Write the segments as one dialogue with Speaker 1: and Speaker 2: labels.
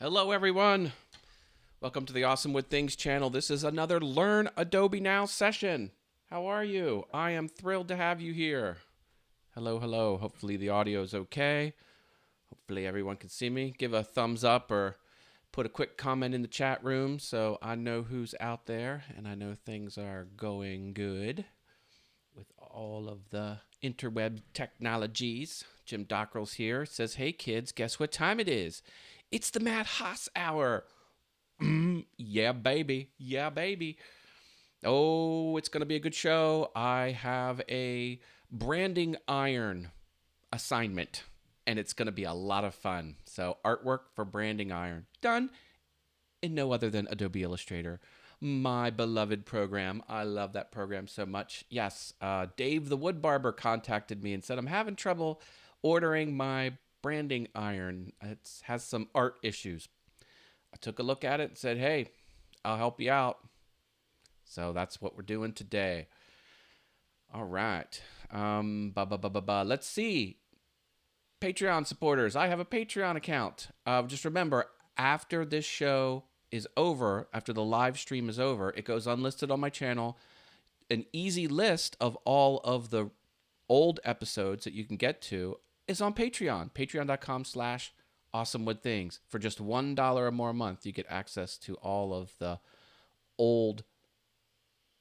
Speaker 1: Hello, everyone. Welcome to the Awesome Wood Things channel. This is another Learn Adobe Now session. How are you? I am thrilled to have you here. Hello, hello. Hopefully the audio is okay. Hopefully everyone can see me. Give a thumbs up or put a quick comment in the chat room so I know who's out there and I know things are going good with all of the interweb technologies. Jim Dockrell's here. Says, hey kids, guess what time it is? It's the Matt Haas hour. Yeah, baby. Yeah, baby. Oh, it's going to be a good show. I have a branding iron assignment, and it's going to be a lot of fun. So, artwork for branding iron done in no other than Adobe Illustrator, my beloved program. I love that program so much. Yes, Dave the Wood Barber contacted me and said, I'm having trouble ordering my branding iron. It has some art issues. I took a look at it and said, hey, I'll help you out. So that's what we're doing today. All right. Let's see. Patreon supporters. I have a Patreon account. Just remember, after this show is over, after the live stream is over, it goes unlisted on my channel. An easy list of all of the old episodes that you can get to is on Patreon. Patreon.com/awesomewoodthings. For just $1 or more a month, you get access to all of the old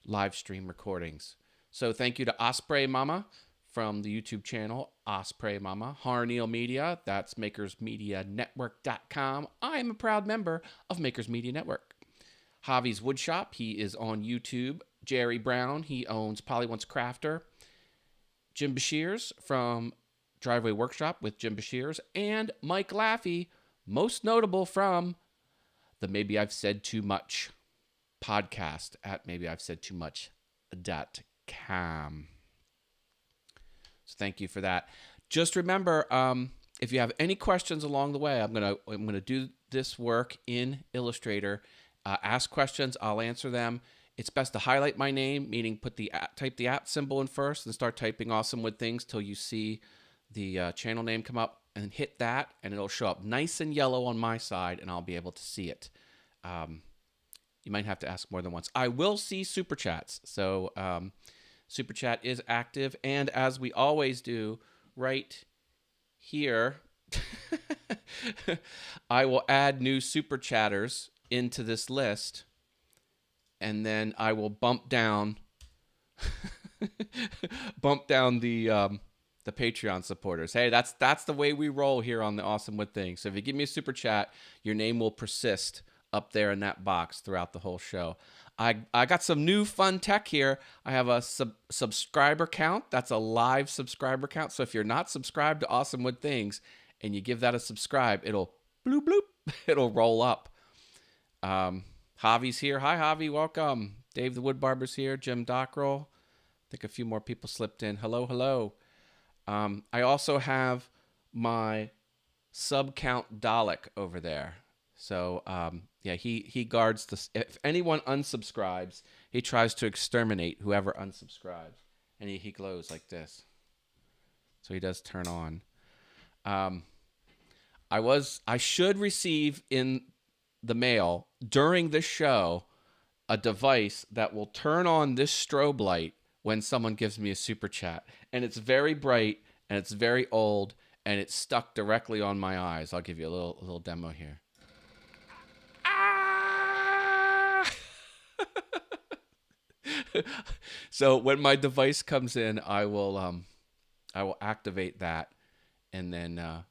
Speaker 1: live stream recordings. So thank you to Osprey Mama from the YouTube channel, Osprey Mama. Harneal Media, that's makersmedianetwork.com. I am a proud member of Makers Media Network. Javi's Woodshop, he is on YouTube. Jerry Brown, he owns Polly Wants Crafter. Jim Bashirs from Driveway Workshop with Jim Bashirs. And Mike Laffey, most notable from the Maybe I've Said Too Much podcast at maybeI'vesaidtoomuch.com. So thank you for that. Just remember, if you have any questions along the way, I'm gonna do this work in Illustrator. Ask questions, I'll answer them. It's best to highlight my name, meaning type the @ symbol in first and start typing Awesome Wood Things till you see the channel name come up, and hit that, and it'll show up nice and yellow on my side, and I'll be able to see it. You might have to ask more than once. I will see Super Chats, so Super Chat is active, and as we always do, right here, I will add new Super Chatters into this list, and then I will bump down the Patreon supporters. Hey, that's the way we roll here on the Awesome Wood Thing. So if you give me a super chat, your name will persist up there in that box throughout the whole show. I got some new fun tech here. I have a subscriber count. That's a live subscriber count. So if you're not subscribed to Awesome Wood Things and you give that a subscribe, it'll bloop bloop. It'll roll up. Javi's here. Hi, Javi. Welcome. Dave the Wood Barber's here. Jim Dockrell. I think a few more people slipped in. Hello, hello. I also have my sub count Dalek over there. So, yeah, he guards if anyone unsubscribes, he tries to exterminate whoever unsubscribes. And he glows like this. So he does turn on. I should receive in the mail during this show a device that will turn on this strobe light when someone gives me a super chat. And it's very bright, and it's very old, and it's stuck directly on my eyes. I'll give you a little demo here. Ah! So when my device comes in, I will activate that, and then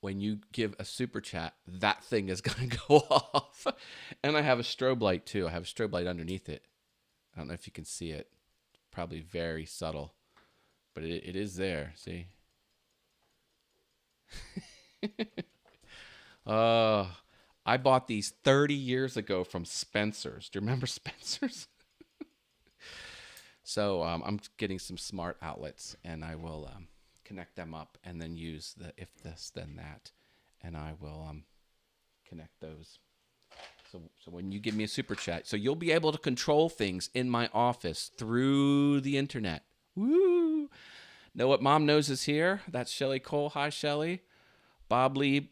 Speaker 1: when you give a super chat, that thing is going to go off. And I have a strobe light too. I have a strobe light underneath it. I don't know if you can see it. Probably very subtle, but it is there. See? I bought these 30 years ago from Spencer's. Do you remember Spencer's? So I'm getting some smart outlets, and I will connect them up and then use the if this then that, and I will connect those. So when you give me a super chat, so you'll be able to control things in my office through the internet. Woo! Know What Mom Knows is here. That's Shelly Cole. Hi, Shelly. Bob Lee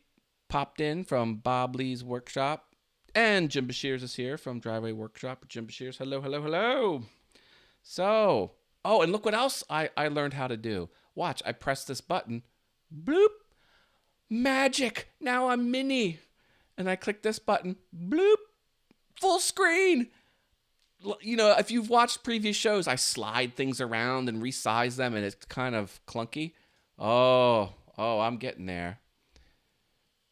Speaker 1: popped in from Bob Lee's workshop. And Jim Bashirs is here from Driveway Workshop. Jim Bashirs, hello, hello, hello. So, oh, and look what else I learned how to do. Watch, I press this button. Bloop. Magic. Now I'm mini. And I click this button. Bloop. Full screen. You know, if you've watched previous shows, I slide things around and resize them, and it's kind of clunky. Oh, I'm getting there.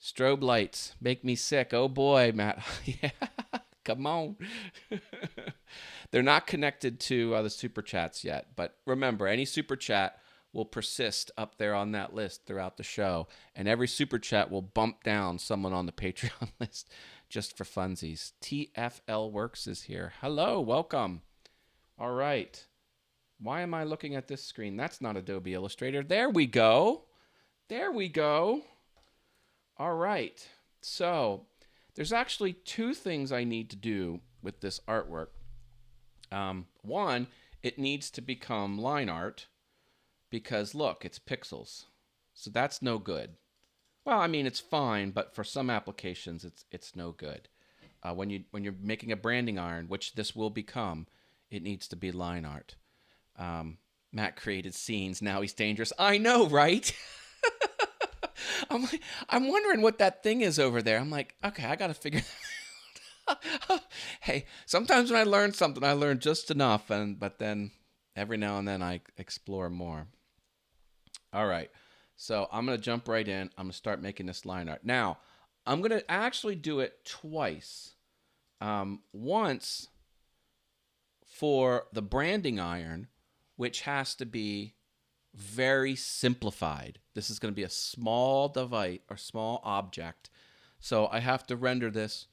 Speaker 1: Strobe lights make me sick. Oh boy, Matt. Yeah, come on. They're not connected to the super chats yet, but remember, any super chat will persist up there on that list throughout the show, and every super chat will bump down someone on the Patreon list just for funsies. TFL Works is here. Hello, welcome. All right. Why am I looking at this screen? That's not Adobe Illustrator. There we go. There we go. All right. So there's actually two things I need to do with this artwork. One, it needs to become line art because look, it's pixels. So that's no good. Well, I mean, it's fine, but for some applications, it's no good. When you're making a branding iron, which this will become, it needs to be line art. Matt created scenes. Now he's dangerous. I know, right? I'm wondering what that thing is over there. I'm like, okay, I got to figure that out. Hey, sometimes when I learn something, I learn just enough, but then every now and then I explore more. All right. So I'm going to jump right in. I'm going to start making this line art. Now, I'm going to actually do it twice. Once for the branding iron, which has to be very simplified. This is going to be a small device or small object. So I have to render this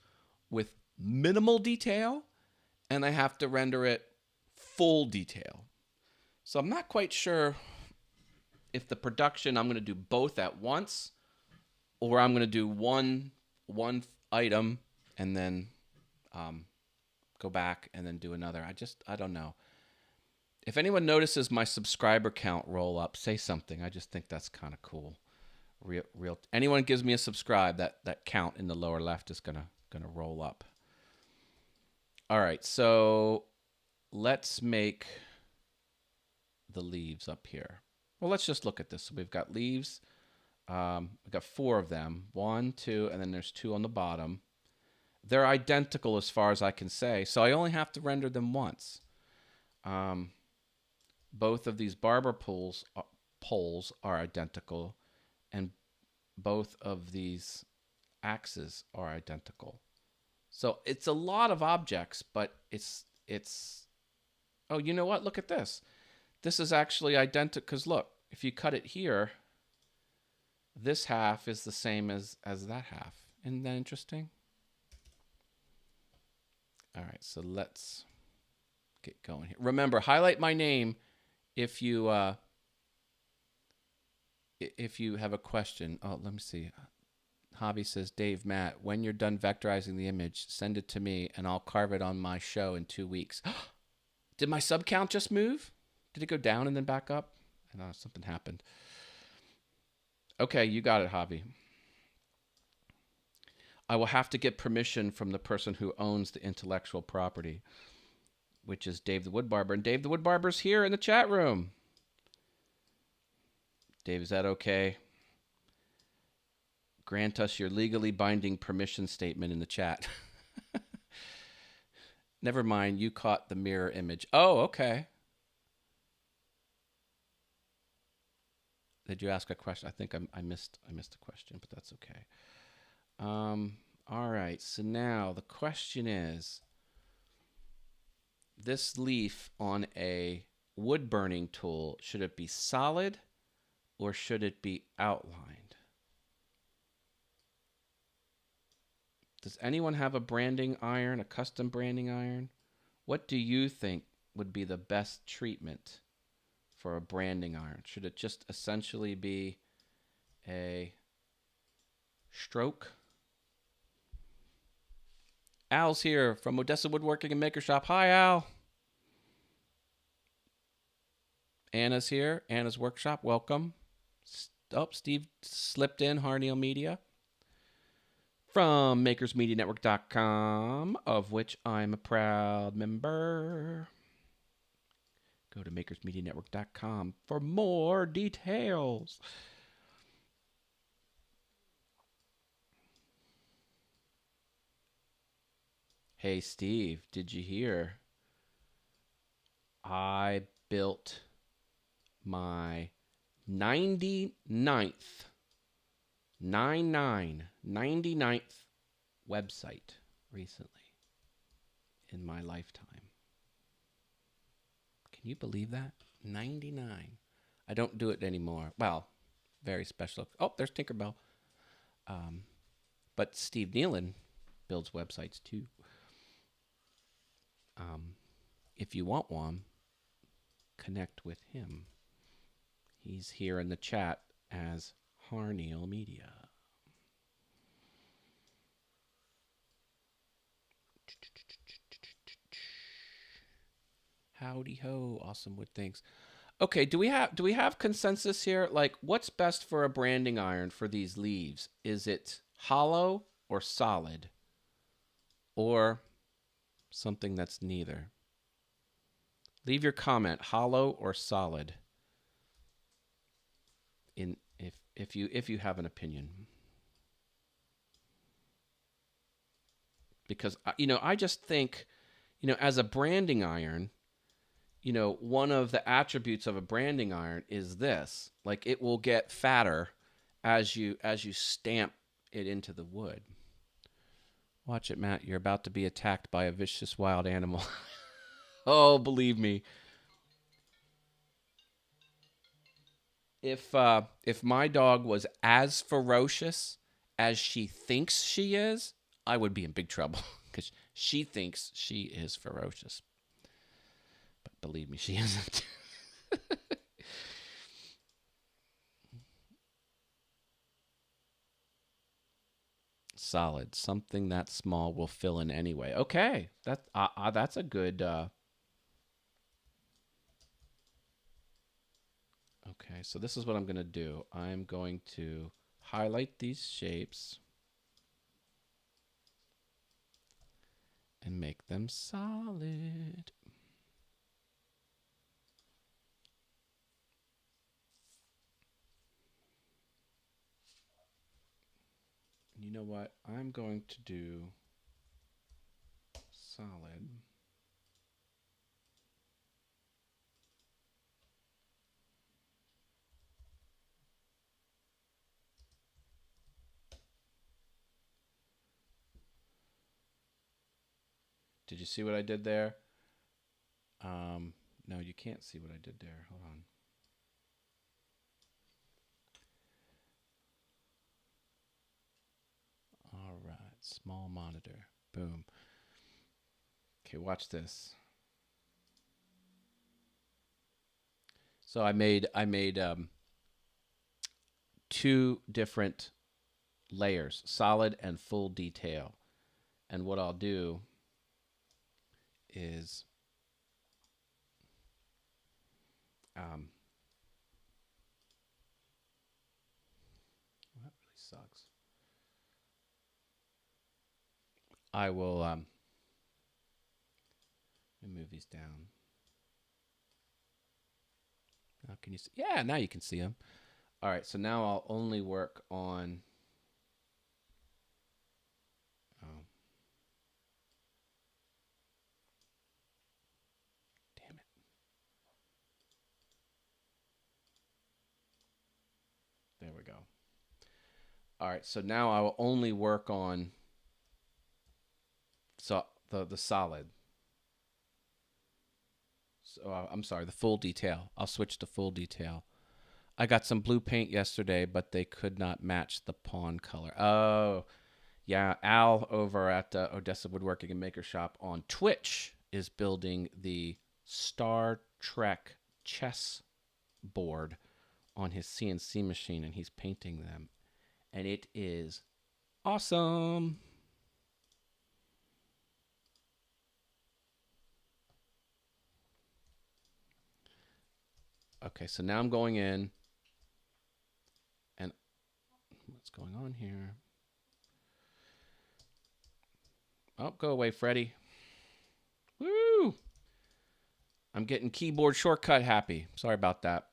Speaker 1: with minimal detail, and I have to render it full detail. So I'm not quite sure if the production, I'm going to do both at once, or I'm going to do one item and then go back and then do another. I don't know. If anyone notices my subscriber count roll up, say something. I just think that's kind of cool. Real. Anyone gives me a subscribe, that count in the lower left is gonna roll up. All right, so let's make the leaves up here. Well, let's just look at this. So we've got leaves. We've got 4 of them. 1, 2, and then there's 2 on the bottom. They're identical as far as I can say, so I only have to render them once. Both of these barber poles are identical, and both of these axes are identical. So it's a lot of objects, but it's. Oh, you know what? Look at this. This is actually identical, because look, if you cut it here, this half is the same as that half. Isn't that interesting? All right, so let's get going here. Remember, highlight my name if you have a question. Oh, let me see. Hobby says, Dave, Matt, when you're done vectorizing the image, send it to me and I'll carve it on my show in 2 weeks. Did my sub count just move? Did it go down and then back up? I know something happened. Okay, you got it, Hobby. I will have to get permission from the person who owns the intellectual property, which is Dave the Wood Barber. And Dave the Wood Barber's here in the chat room. Dave, is that okay? Grant us your legally binding permission statement in the chat. Never mind, you caught the mirror image. Oh, okay. Did you ask a question? I think I missed a question, but that's okay. All right, so now the question is, this leaf on a wood burning tool, should it be solid or should it be outlined? Does anyone have a branding iron, a custom branding iron? What do you think would be the best treatment for a branding iron? Should it just essentially be a stroke? Al's here from Odessa Woodworking and Maker Shop. Hi, Al. Anna's here. Anna's Workshop. Welcome. Oh, Steve slipped in. Harneal Media. from makersmedianetwork.com, of which I'm a proud member. Go to makersmedianetwork.com for more details. Hey, Steve, did you hear? I built my 99th 99th website recently in my lifetime. Can you believe that? 99. I don't do it anymore. Well, very special. Oh, there's Tinkerbell. But Steve Nealon builds websites too. If you want one, connect with him. He's here in the chat as Harneal Media. Howdy ho, Awesome Wood Things. Okay, do we have consensus here? Like, what's best for a branding iron for these leaves? Is it hollow or solid, or something that's neither? Leave your comment, hollow or solid. If you have an opinion, because I just think, as a branding iron, one of the attributes of a branding iron is this: like, it will get fatter as you stamp it into the wood. Watch it, Matt. You're about to be attacked by a vicious wild animal. Oh, believe me. If my dog was as ferocious as she thinks she is, I would be in big trouble because she thinks she is ferocious. But believe me, she isn't. Solid. Something that small will fill in anyway. Okay, that's a good. Okay, so this is what I'm going to do. I'm going to highlight these shapes and make them solid. You know what? I'm going to do solid. Did you see what I did there? No, you can't see what I did there. Hold on. All right, small monitor. Boom. Okay, watch this. So I made two different layers, solid and full detail. And what I'll do is that really sucks. I will move these down. Now can you see? Yeah, now you can see them. All right, so now I'll only work on. Oh, damn it! There we go. All right, so now I will only work on the solid. So I'm sorry, the full detail. I'll switch to full detail. I got some blue paint yesterday, but they could not match the pawn color. Oh, yeah. Al over at Odessa Woodworking and Maker Shop on Twitch is building the Star Trek chess board on his CNC machine, and he's painting them. And it is awesome. Okay, so now I'm going in, and what's going on here? Oh, go away, Freddy. Woo! I'm getting keyboard shortcut happy. Sorry about that.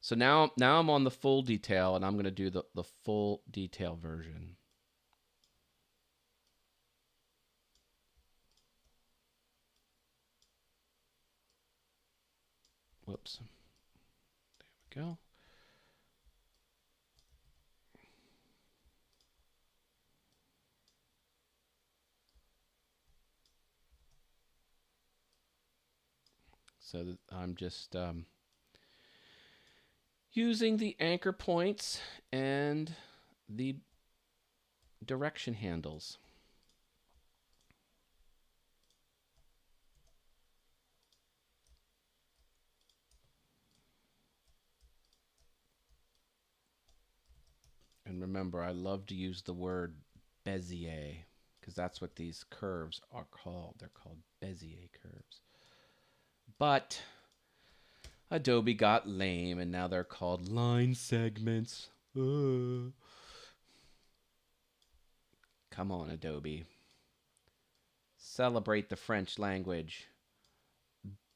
Speaker 1: So now I'm on the full detail, and I'm going to do the full detail version. Whoops. There we go. So I'm just using the anchor points and the direction handles. And remember, I love to use the word Bezier because that's what these curves are called. They're called Bezier curves. But Adobe got lame, and now they're called line segments. Come on, Adobe. Celebrate the French language.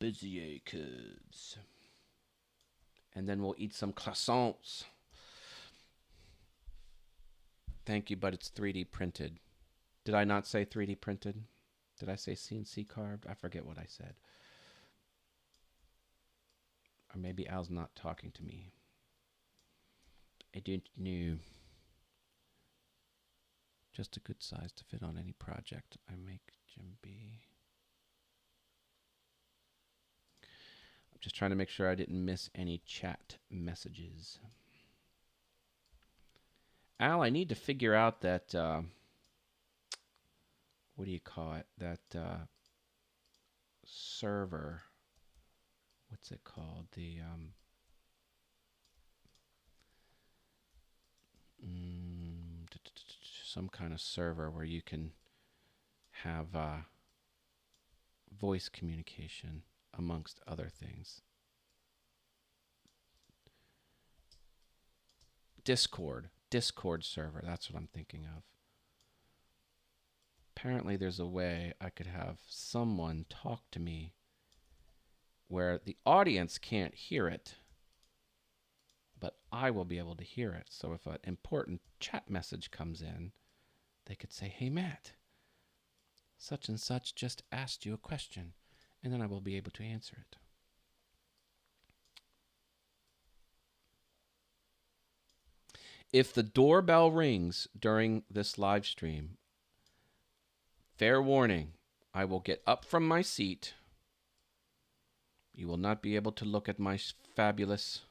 Speaker 1: Bezier curves. And then we'll eat some croissants. Thank you, but it's 3D printed. Did I not say 3D printed? Did I say CNC carved? I forget what I said. Or maybe Al's not talking to me. I don't know. Just a good size to fit on any project I make, Jim B. I'm just trying to make sure I didn't miss any chat messages. Al, I need to figure out that, what do you call it? That server. What's it called? The, some kind of server where you can have voice communication amongst other things. Discord server, that's what I'm thinking of. Apparently there's a way I could have someone talk to me where the audience can't hear it, but I will be able to hear it. So if an important chat message comes in, they could say, "Hey Matt, such and such just asked you a question," and then I will be able to answer it. If the doorbell rings during this live stream, fair warning, I will get up from my seat. You will not be able to look at my fabulous,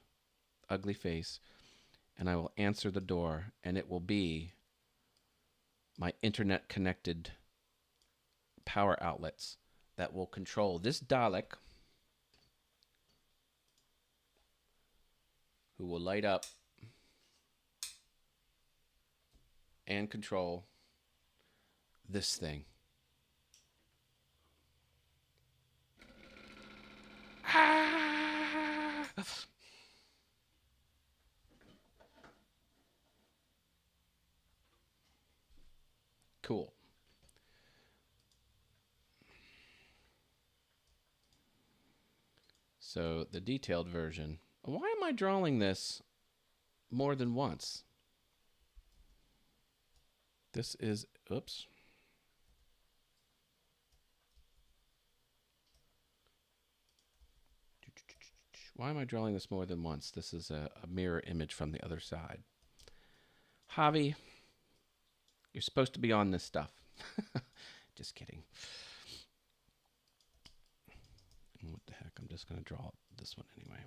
Speaker 1: ugly face, and I will answer the door, and it will be my internet-connected power outlets that will control this Dalek, who will light up and control this thing. Cool. So the detailed version. Why am I drawing this more than once? This is, oops. Why am I drawing this more than once? This is a mirror image from the other side. Javi, you're supposed to be on this stuff. Just kidding. What the heck? I'm just going to draw this one anyway.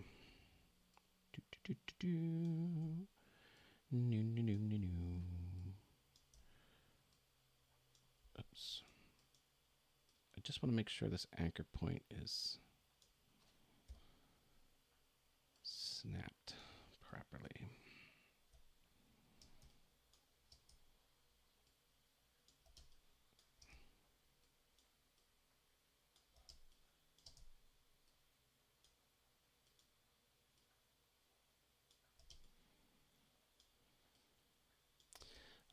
Speaker 1: Oops. I just want to make sure this anchor point is snapped properly.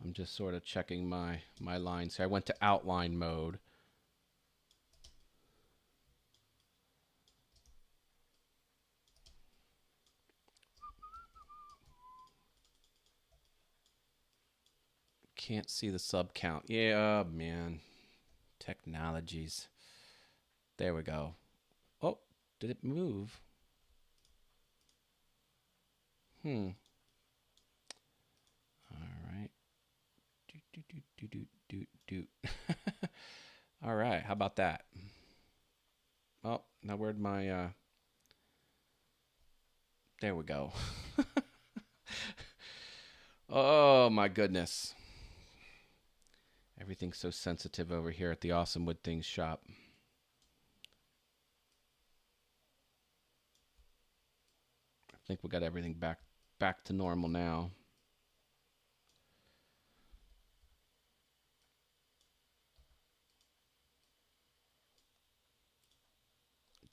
Speaker 1: I'm just sort of checking my lines here. I went to outline mode. Can't see the sub count. Yeah, man. Technologies. There we go. Oh, did it move? All right. Do, do, do, do, do, do, do. All right. How about that? Oh, now where'd my, there we go. Oh, my goodness. Everything's so sensitive over here at the Awesome Wood Things shop. I think we got everything back to normal now.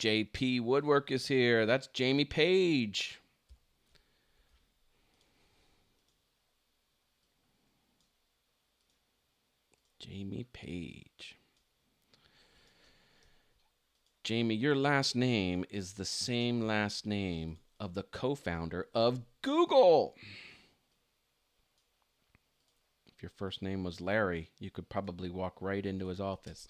Speaker 1: JP Woodwork is here. That's Jamie Page. Jamie Page. Jamie, your last name is the same last name of the co-founder of Google. If your first name was Larry, you could probably walk right into his office.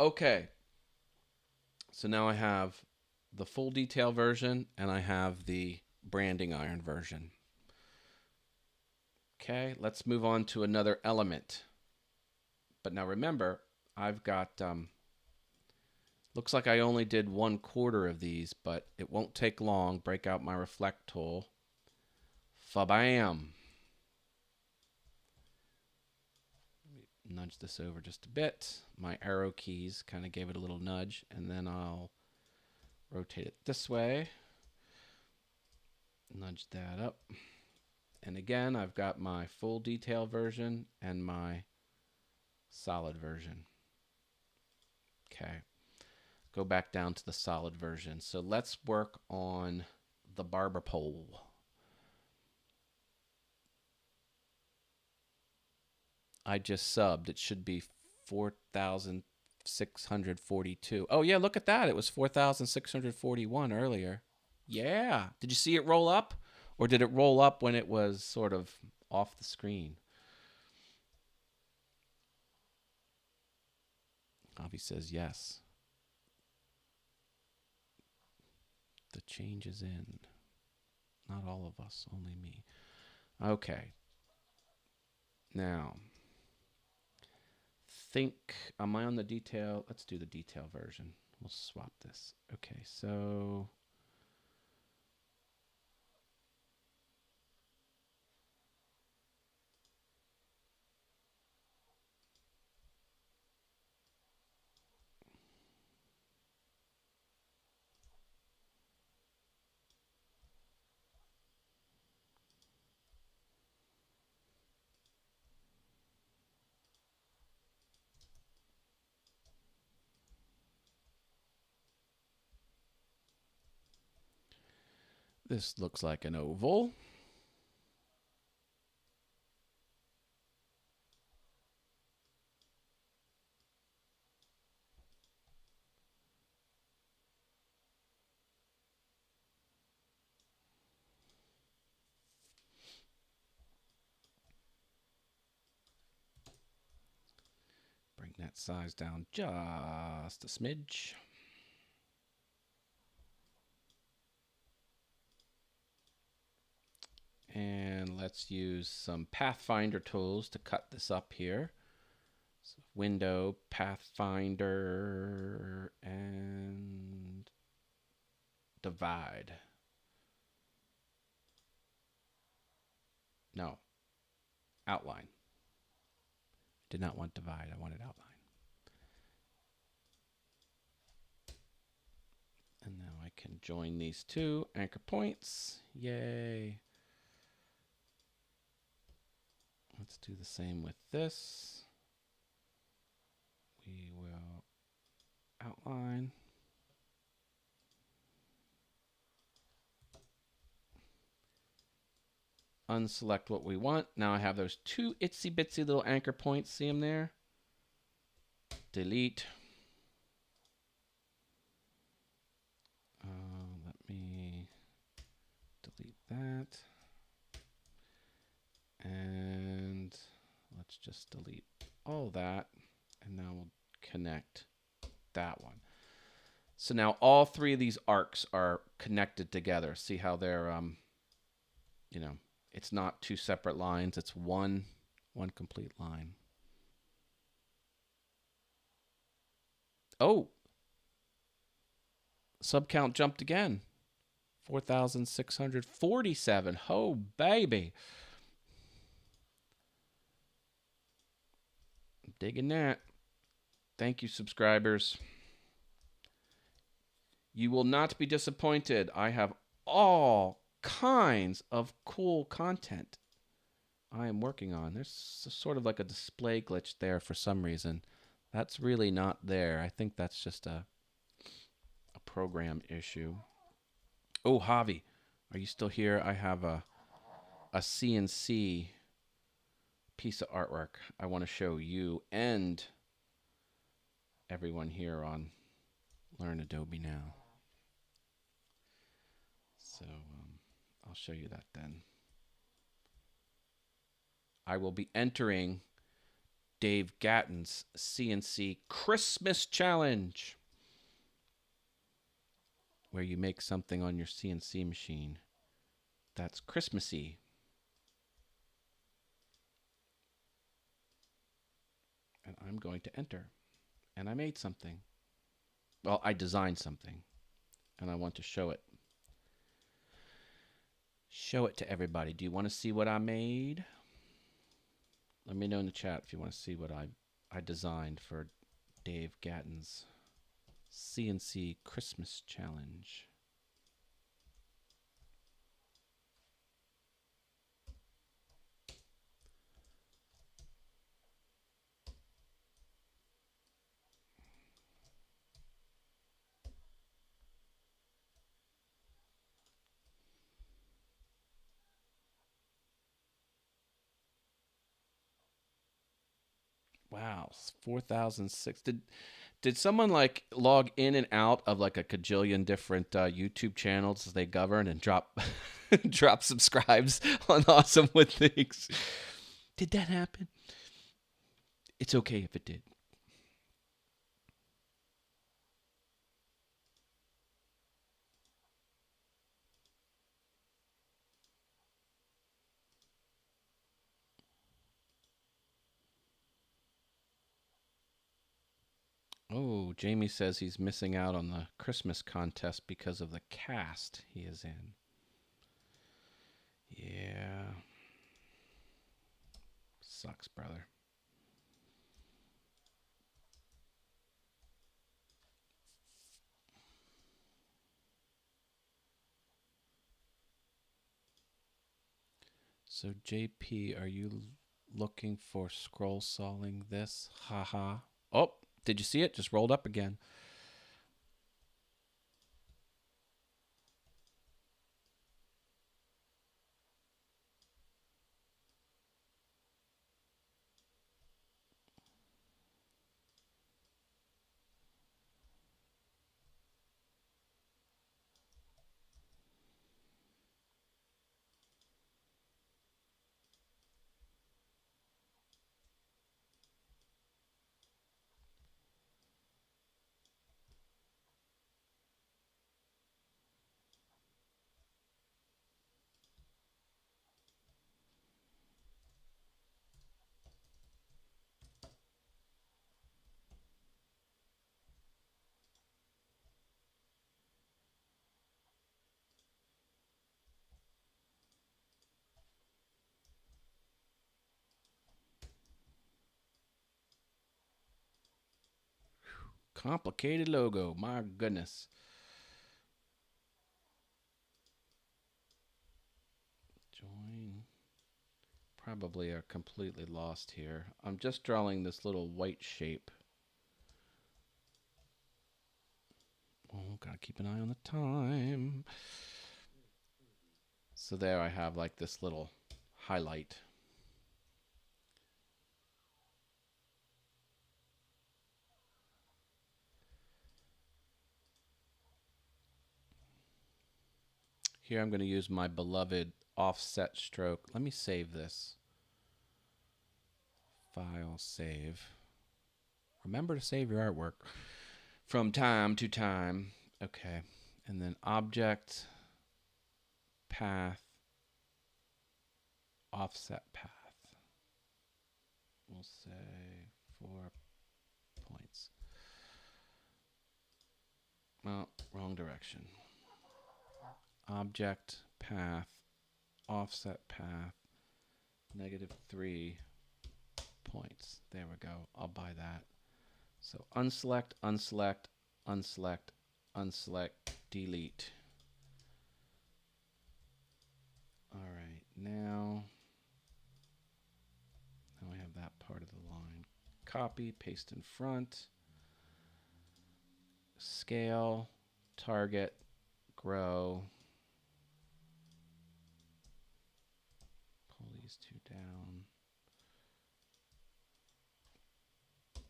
Speaker 1: Okay. So now I have the full detail version and I have the branding iron version. Okay, let's move on to another element. But now remember, I've got, looks like I only did 1/4 of these, but it won't take long. Break out my reflect tool. Fa-bam. Nudge this over just a bit. My arrow keys kind of gave it a little nudge, and then I'll rotate it this way. Nudge that up. And again, I've got my full detail version and my solid version. Okay. Go back down to the solid version. So let's work on the barber pole. I just subbed. It should be 4,642. Oh, yeah, look at that. It was 4,641 earlier. Yeah. Did you see it roll up? Or did it roll up when it was sort of off the screen? Avi says yes. The change is in. Not all of us, only me. Okay. Now, am I on the detail? Let's do the detail version. We'll swap this. Okay, so this looks like an oval. Bring that size down just a smidge. And let's use some Pathfinder tools to cut this up here. So window, Pathfinder, and divide. No, outline. Did not want divide, I wanted outline. And now I can join these two anchor points. Yay. Let's do the same with this. We will outline. unselect what we want. Now I have those two itsy bitsy little anchor points. See them there? Delete. Let me delete that. And let's just delete all that. And now we'll connect that one. So now all three of these arcs are connected together. See how they're, you know, it's not two separate lines. It's one complete line. Oh, sub count jumped again. 4,647. Oh, baby. I'm digging that. Thank you, subscribers. You will not be disappointed. I have all kinds of cool content I am working on. There's sort of like a display glitch there for some reason. That's really not there. I think that's just a program issue. Oh, Javi, are you still here? I have a CNC piece of artwork I want to show you and everyone here on Learn Adobe Now. So I'll show you that then. I will be entering Dave Gatton's CNC Christmas Challenge, where you make something on your CNC machine that's Christmassy. And I'm going to enter. And I made something. Well, I designed something. And I want to show it. Show it to everybody. Do you want to see what I made? Let me know in the chat if you want to see what I designed for Dave Gatton's CNC Christmas Challenge. Wow, 4,006. Did someone like log in and out of like a cajillion different YouTube channels as they govern and drop drop subscribes on Awesome Wood Things? Did that happen? It's okay if it did. Oh, Jamie says he's missing out on the Christmas contest because of the cast he is in. Yeah. Sucks, brother. So, JP, are you looking for scroll sawing this? Haha. Oh, did you see it? Just rolled up again. Complicated logo. My goodness. Join. Probably are completely lost here. I'm just drawing this little white shape. Oh, gotta keep an eye on the time. So there I have like this little highlight. Here I'm going to use my beloved offset stroke. Let me save this. File, save. Remember to save your artwork from time to time. Okay. And then object, path, offset path. We'll say 4 points. Well, wrong direction. Object, path, offset path, -3 points. There we go. I'll buy that. So unselect, unselect, unselect, unselect, delete. All right, now we have that part of the line. Copy, paste in front, scale, target, grow. Pull these two down.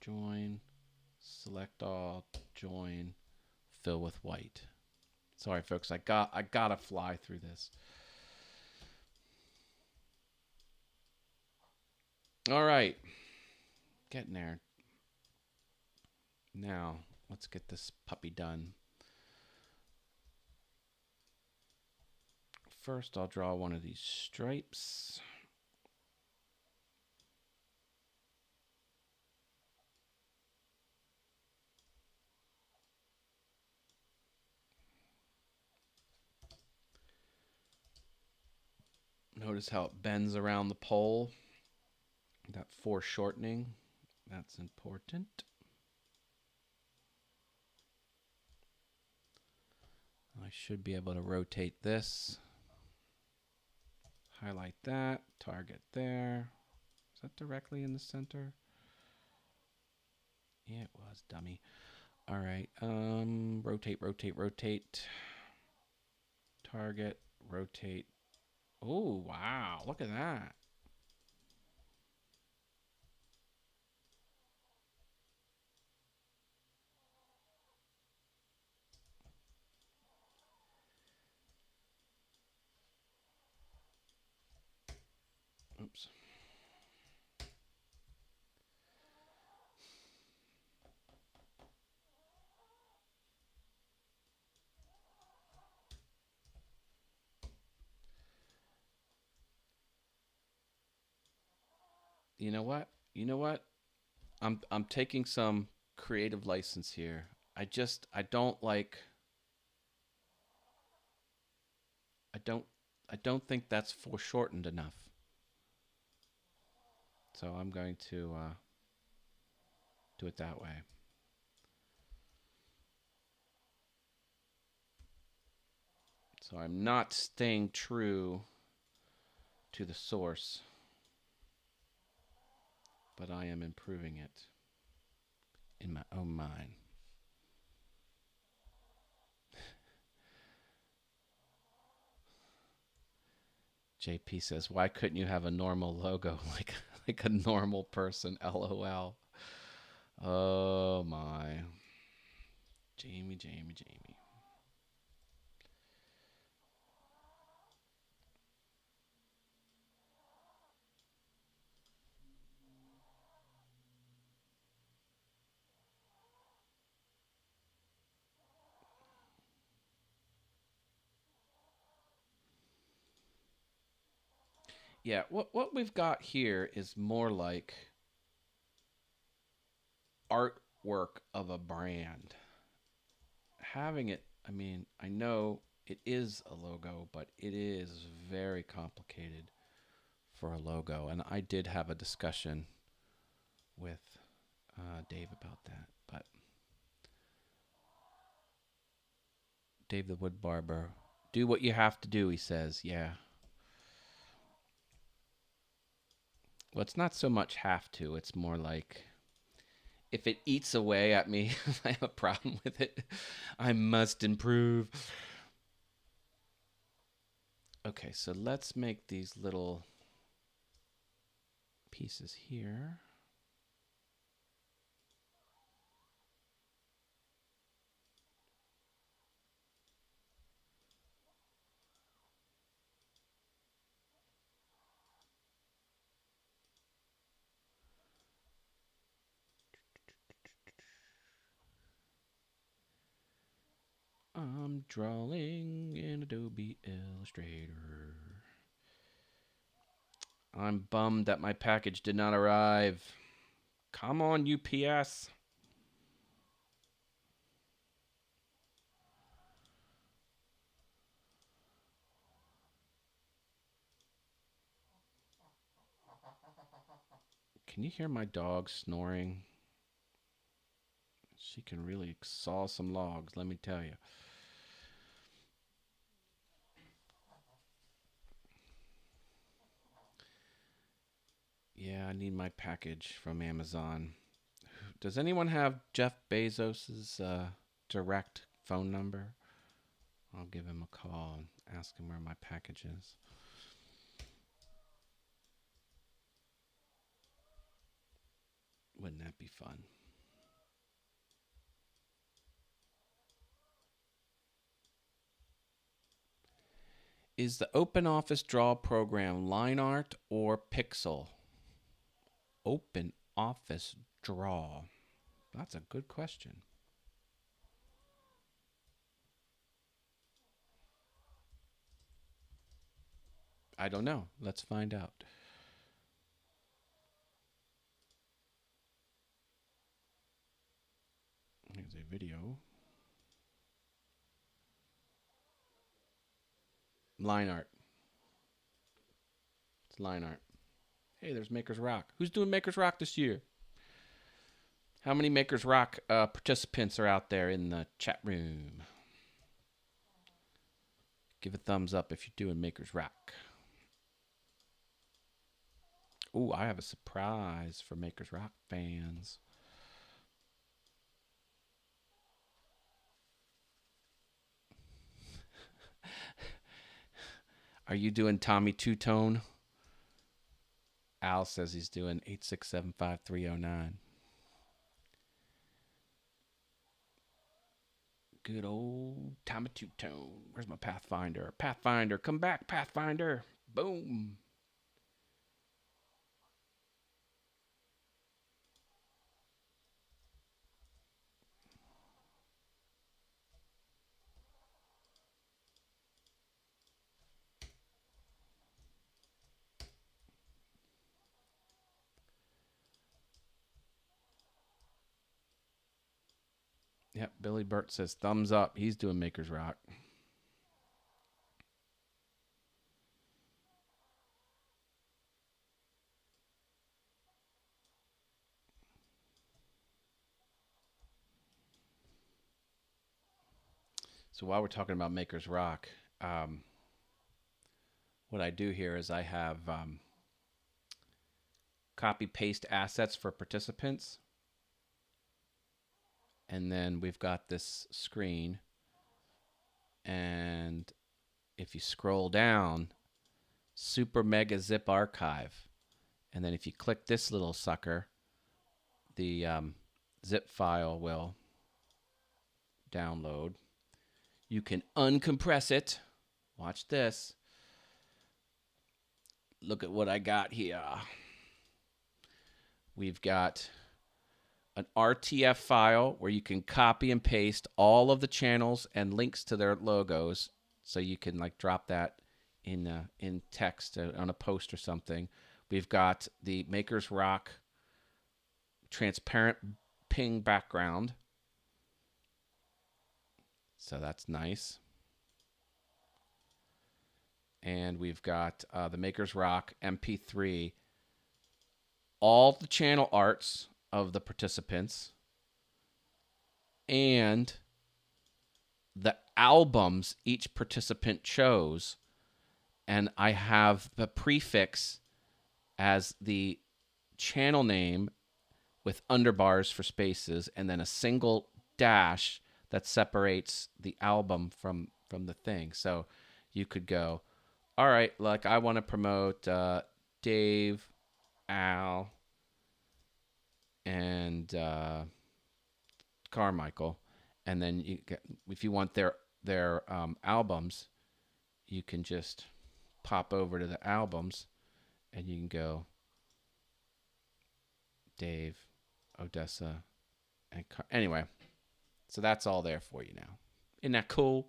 Speaker 1: Join, select all, join, fill with white. Sorry, folks, I gotta fly through this. All right, getting there. Now, let's get this puppy done. First, I'll draw one of these stripes. Notice how it bends around the pole. That foreshortening, that's important. I should be able to rotate this. Highlight that, target there. Is that directly in the center? Yeah, it was, dummy. All right, rotate, rotate, rotate. Target, rotate. Oh, wow, look at that. Oops. You know what? You know what? I'm taking some creative license here. I don't like I don't think that's foreshortened enough. So I'm going to do it that way. So I'm not staying true to the source, but I am improving it in my own mind. JP says, "Why couldn't you have a normal logo like a normal person?" LOL. Oh my. Jamie, Jamie, Jamie. Yeah, what we've got here is more like artwork of a brand. Having it, I mean, I know it is a logo, but it is very complicated for a logo. And I did have a discussion with Dave about that. But Dave the Wood Barber, do what you have to do, he says. Yeah. Well, it's not so much have to. It's more like if it eats away at me, I have a problem with it. I must improve. Okay, so let's make these little pieces here. I'm drawing in Adobe Illustrator. I'm bummed that my package did not arrive. Come on, UPS. Can you hear my dog snoring? She can really saw some logs, let me tell you. Yeah, I need my package from Amazon. Does anyone have Jeff Bezos's direct phone number? I'll give him a call and ask him where my package is. Wouldn't that be fun? Is the OpenOffice Draw program line art or pixel? OpenOffice Draw. That's a good question. I don't know. Let's find out. Here's a video. Line art. It's line art. Hey, there's Makers Rock. Who's doing Makers Rock this year? How many Makers Rock participants are out there in the chat room? Give a thumbs up if you're doing Makers Rock. Ooh, I have a surprise for Makers Rock fans. Are you doing Tommy Two-Tone? Al says he's doing 8675309. Good old Tommy Two-Tone. Where's my Pathfinder? Pathfinder, come back, Pathfinder. Boom. Yep, Billy Burt says thumbs up. He's doing Makers Rock. So while we're talking about Makers Rock, what I do here is I have copy paste assets for participants. And then we've got this screen. And if you scroll down, super mega zip archive. And then if you click this little sucker, the zip file will download. You can uncompress it. Watch this. Look at what I got here. We've got an RTF file where you can copy and paste all of the channels and links to their logos, so you can like drop that in text on a post or something. We've got the Makers Rock transparent ping background, so that's nice. And we've got the Makers Rock MP3, all the channel arts of the participants, and the albums each participant chose. And I have the prefix as the channel name with underbars for spaces, and then a single dash that separates the album from the thing. So you could go, all right, like I want to promote Dave Al, and Carmichael, and then if you want their albums, you can just pop over to the albums, and you can go Dave, Odessa, and anyway. So that's all there for you now. Isn't that cool?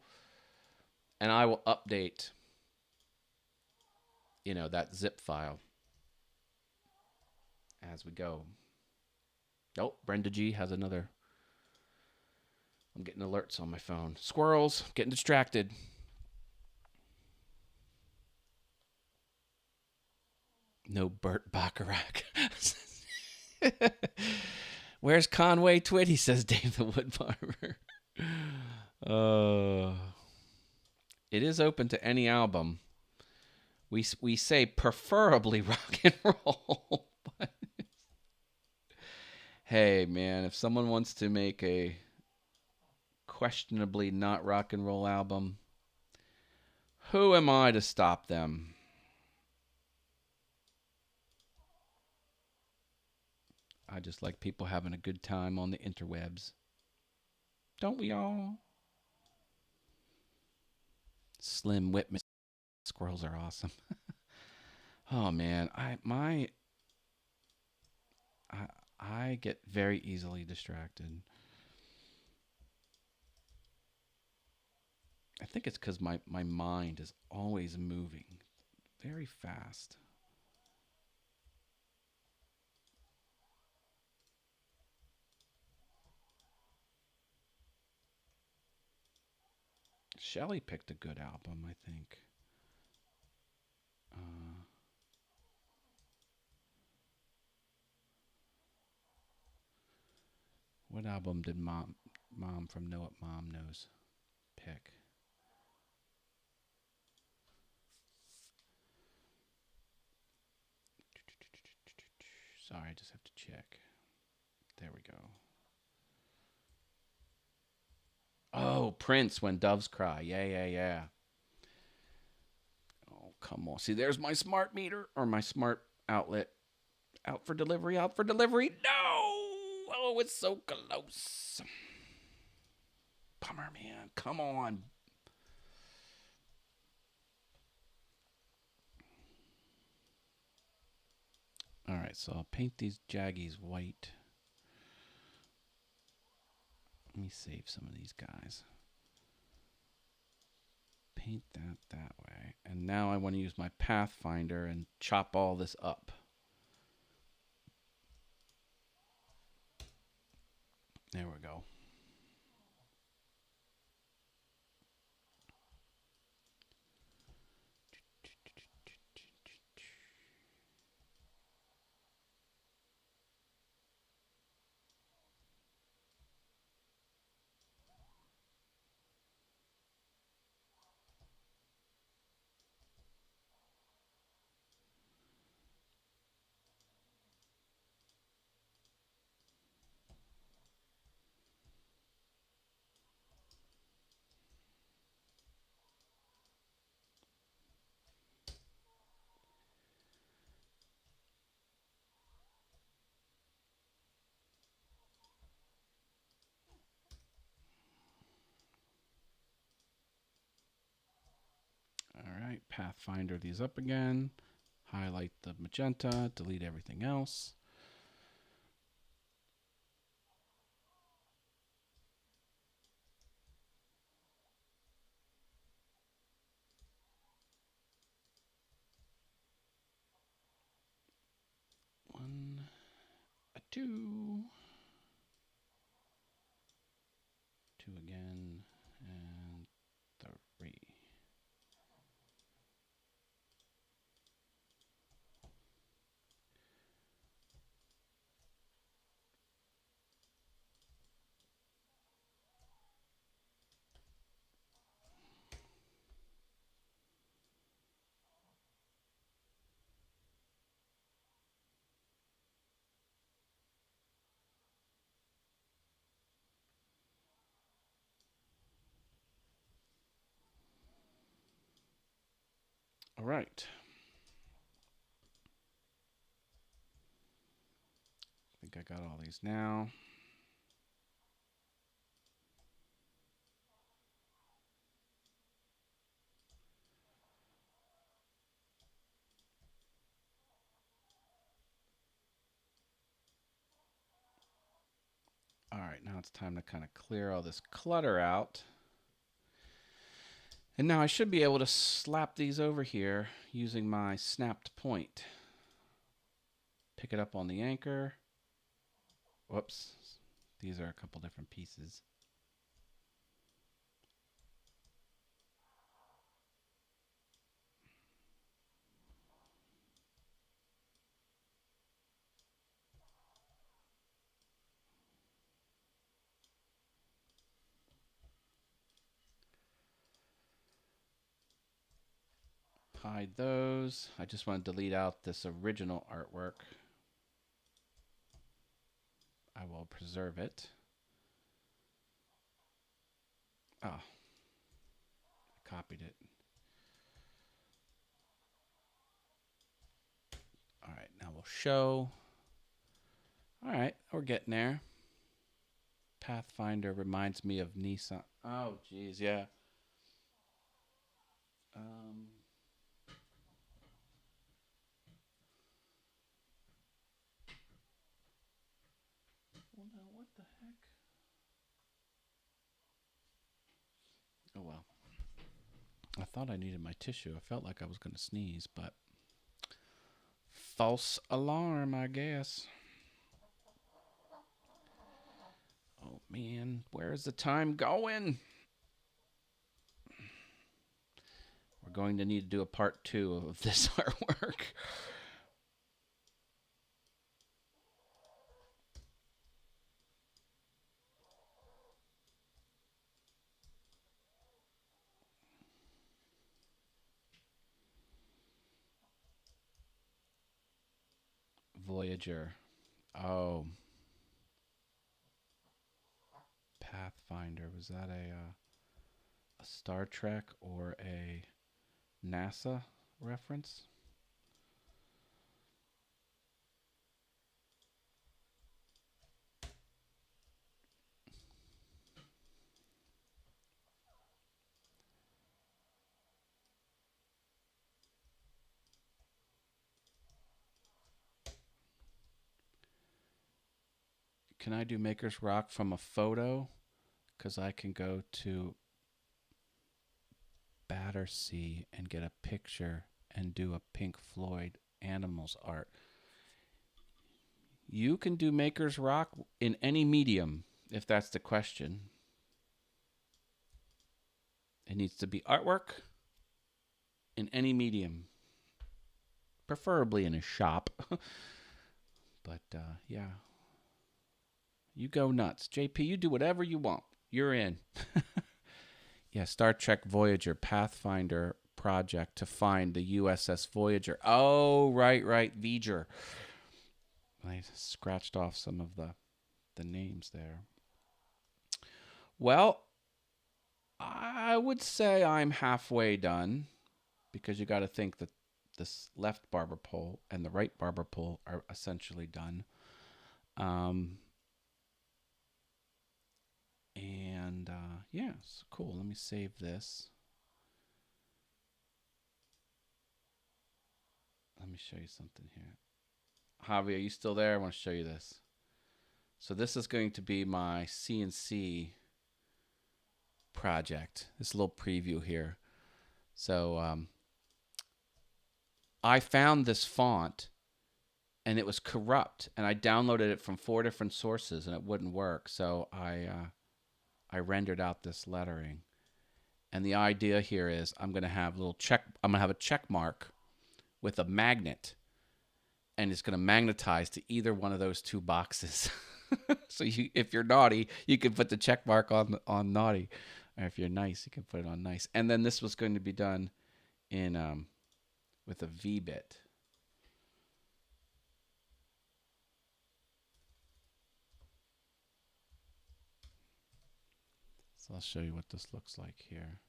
Speaker 1: And I will update, that zip file as we go. Oh, Brenda G has another. I'm getting alerts on my phone. Squirrels, getting distracted. No Burt Bacharach. Where's Conway Twitty, says Dave the Wood Barber. It is open to any album. We say preferably rock and roll. But hey, man, if someone wants to make a questionably not rock and roll album, who am I to stop them? I just like people having a good time on the interwebs. Don't we all? Slim Whitman. Squirrels are awesome. Oh man, I get very easily distracted. I think it's because my mind is always moving very fast. Shelley picked a good album, I think. What album did Mom from Know What Mom Knows pick? Sorry, I just have to check. There we go. Oh, Prince, When Doves Cry. Yeah. Oh, come on. See, there's my smart meter or my smart outlet. Out for delivery, out for delivery. No! Oh, it's so close. Bummer, man. Come on. All right, so I'll paint these jaggies white. Let me save some of these guys. Paint that way. And now I want to use my Pathfinder and chop all this up. There we go. All right, Pathfinder these up again. Highlight the magenta, delete everything else. One, a two. Two again, and three. All right. think I got all these now. All right, now it's time to kind of clear all this clutter out. And now I should be able to slap these over here using my snapped point. Pick it up on the anchor. Whoops. These are a couple different pieces. Hide those. I just want to delete out this original artwork. I will preserve it. Oh, I copied it. All right, now we'll show. All right, we're getting there. Pathfinder reminds me of Nissan. Oh, geez, yeah. Well, now what the heck? Oh, well. I thought I needed my tissue. I felt like I was going to sneeze, but false alarm, I guess. Oh, man. Where's the time going? We're going to need to do a part 2 of this artwork. Voyager. Oh. Pathfinder. Was that a Star Trek or a NASA reference? Can I do Maker's Rock from a photo? Because I can go to Battersea and get a picture and do a Pink Floyd Animals art. You can do Maker's Rock in any medium, if that's the question. It needs to be artwork in any medium, preferably in a shop. But yeah, you go nuts. JP, you do whatever you want. You're in. Yeah, Star Trek Voyager Pathfinder project to find the USS Voyager. Oh, right, Voyager. I scratched off some of the names there. Well, I would say I'm halfway done, because you got to think that this left barber pole and the right barber pole are essentially done. Yeah, so cool. Let me save this. Let me show you something here. Javi, are you still there? I want to show you this. So this is going to be my CNC project. This little preview here. So I found this font and it was corrupt, and I downloaded it from 4 different sources and it wouldn't work. So I rendered out this lettering. And the idea here is I'm going to have a check mark with a magnet, and it's going to magnetize to either one of those 2 boxes. So if you're naughty, you can put the check mark on naughty. Or if you're nice, you can put it on nice. And then this was going to be done in with a V-bit. So I'll show you what this looks like here.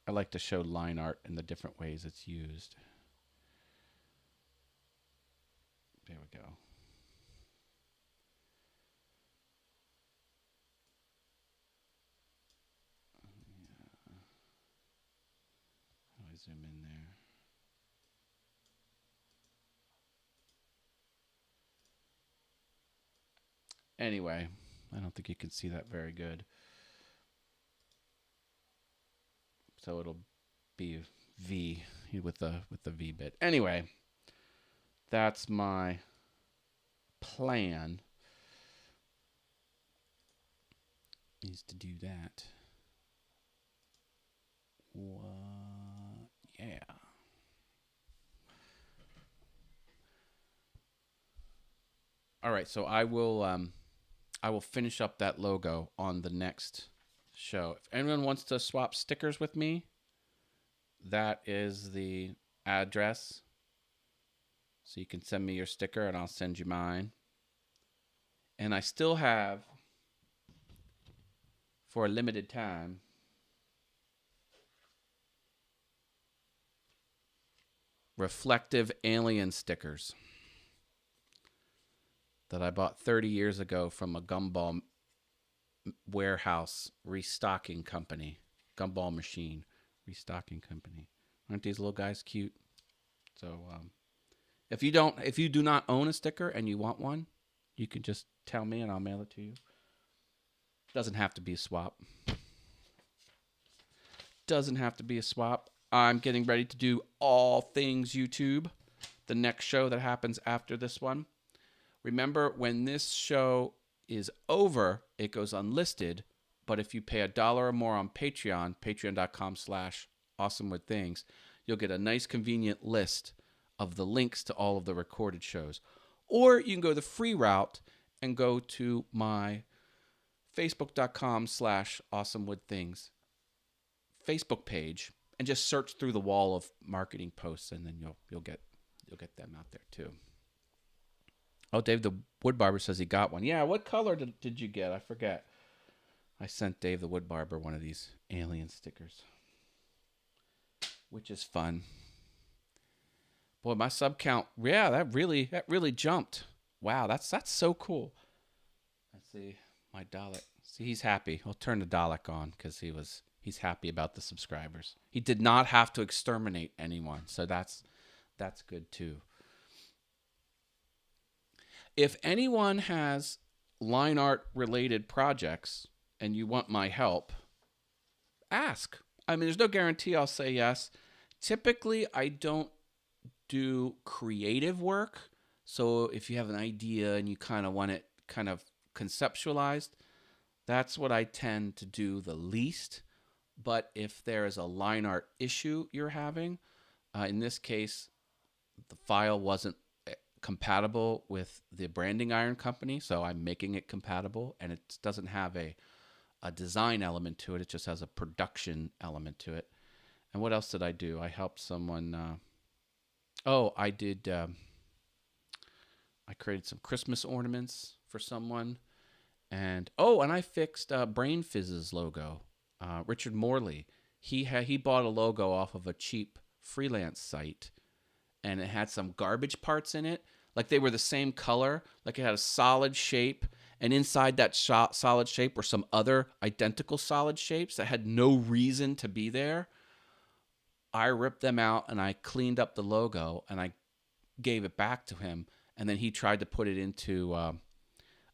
Speaker 1: I like to show line art in the different ways it's used. There we go. How do I zoom in there? Anyway, I don't think you can see that very good. So it'll be V with the V bit. Anyway, that's my plan. Is to do that. What? Yeah. All right, so I will finish up that logo on the next show. If anyone wants to swap stickers with me, that is the address. So you can send me your sticker and I'll send you mine. And I still have, for a limited time, reflective alien stickers that I bought 30 years ago from a gumball warehouse restocking company, gumball machine restocking company. Aren't these little guys cute? So if you do not own a sticker and you want one, you can just tell me and I'll mail it to you. Doesn't have to be a swap. Doesn't have to be a swap. I'm getting ready to do all things YouTube, the next show that happens after this one. Remember, when this show is over, it goes unlisted. But if you pay $1 or more on Patreon, patreon.com/awesomewiththings, you'll get a nice convenient list of the links to all of the recorded shows. Or you can go the free route and go to my facebook.com/awesomewiththings Facebook page and just search through the wall of marketing posts, and then you'll get them out there too. Oh, Dave the Wood Barber says he got one. Yeah, what color did you get? I forget. I sent Dave the Wood Barber one of these alien stickers, which is fun. Boy, my sub count, yeah, that really jumped. Wow, that's so cool. Let's see, my Dalek. See, he's happy. I'll turn the Dalek on because he's happy about the subscribers. He did not have to exterminate anyone, so that's good too. If anyone has line art related projects and you want my help, ask. I mean, there's no guarantee I'll say yes. Typically, I don't do creative work. So if you have an idea and you kind of want it kind of conceptualized, that's what I tend to do the least. But if there is a line art issue you're having, in this case, the file wasn't compatible with the branding iron company, so I'm making it compatible, and it doesn't have a design element to it. It just has a production element to it. And what else did I do? I helped someone. I did. I created some Christmas ornaments for someone, and I fixed Brain Fizz's logo. Richard Morley. He bought a logo off of a cheap freelance site, and it had some garbage parts in it. Like they were the same color. Like it had a solid shape. And inside that solid shape were some other identical solid shapes that had no reason to be there. I ripped them out and I cleaned up the logo and I gave it back to him. And then he tried to put it into, I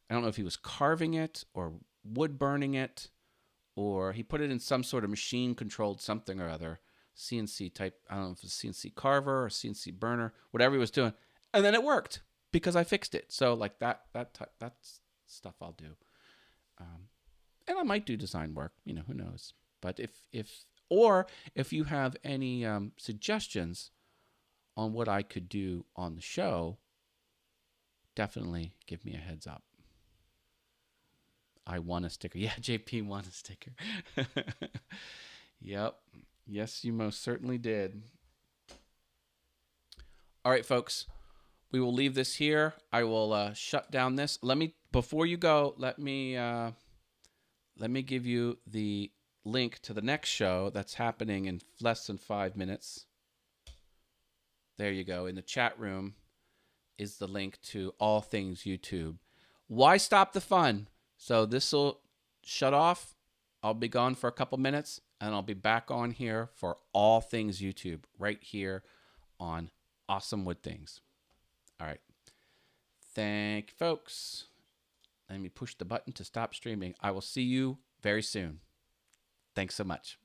Speaker 1: don't know if he was carving it or wood burning it, or he put it in some sort of machine controlled something or other. CNC type, I don't know if it's CNC carver or CNC burner, whatever he was doing. And then it worked because I fixed it. So like that's stuff I'll do. And I might do design work, who knows. But if you have any suggestions on what I could do on the show, definitely give me a heads up. I won a sticker. Yeah, JP won a sticker. Yep. Yes, you most certainly did. All right, folks. We will leave this here. I will shut down this. Before you go, let me give you the link to the next show that's happening in less than 5 minutes. There you go. In the chat room is the link to all things YouTube. Why stop the fun? So this will shut off. I'll be gone for a couple minutes, and I'll be back on here for all things YouTube right here on Awesome Wood Things. All right. Thank you, folks. Let me push the button to stop streaming. I will see you very soon. Thanks so much.